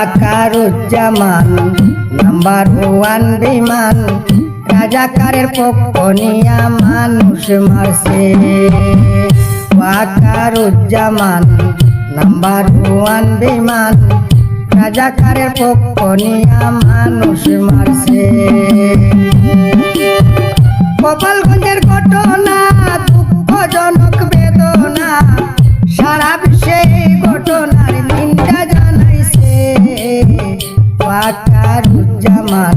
Wakeruzzaman number 1 বিমান রাজাকারের পক্ষ নিয়া মানুষ মারছে ওয়াকারুজ্জামান নাম্বার 1 বিমান রাজাকারের পক্ষ নিয়া মানুষ মারছে গোপালগঞ্জের ঘটনা দুঃখজনক বেদনা সারা বিশ্বে ঘটনার নিন্দা জানাইছে ওয়াকারুজ্জামান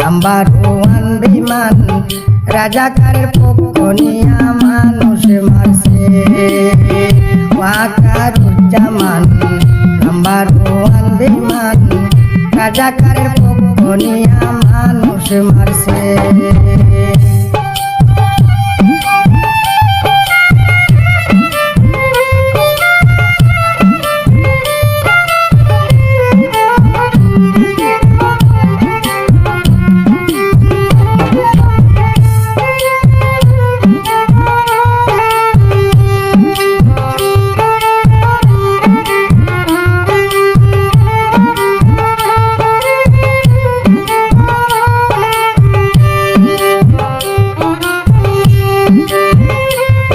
নাম্বার 1 বিমান রাজাকারের পক্ষ নিয়া মানুষ মারছে ওয়াকারুজ্জামান নাম্বার 1 বিমান রাজাকারের পক্ষ নিয়া মানুষ মারছে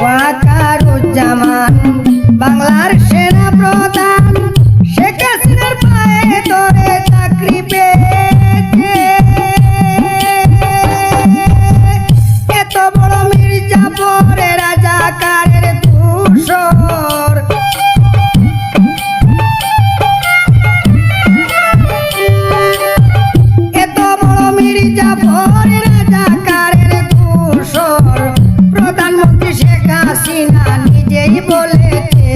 ওয়াকারুজ্জামান বাংলার সেনা প্রধান শেখ হাসিনার পায়ে ধরে চাকরি পেয়েছে এত বড় মির্জাপুরে রাজাকারের ধূসর এত বড় মির্জাপুরে রাজাকারের ধূসর প্রধানমন্ত্রী শেখ হাসিনা নিজেই বলেছে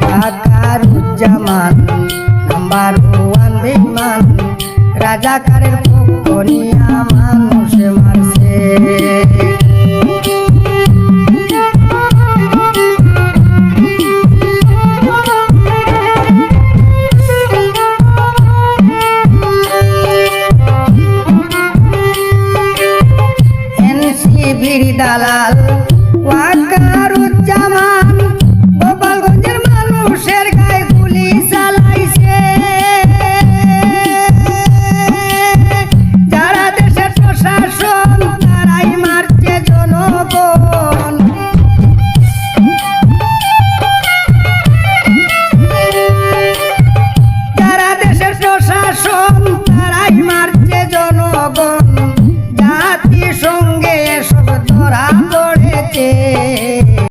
ওয়াকারুজ্জামান নাম্বার 1 বিমান রাজাকারের পক্ষ নিয়া মানুষ মারছে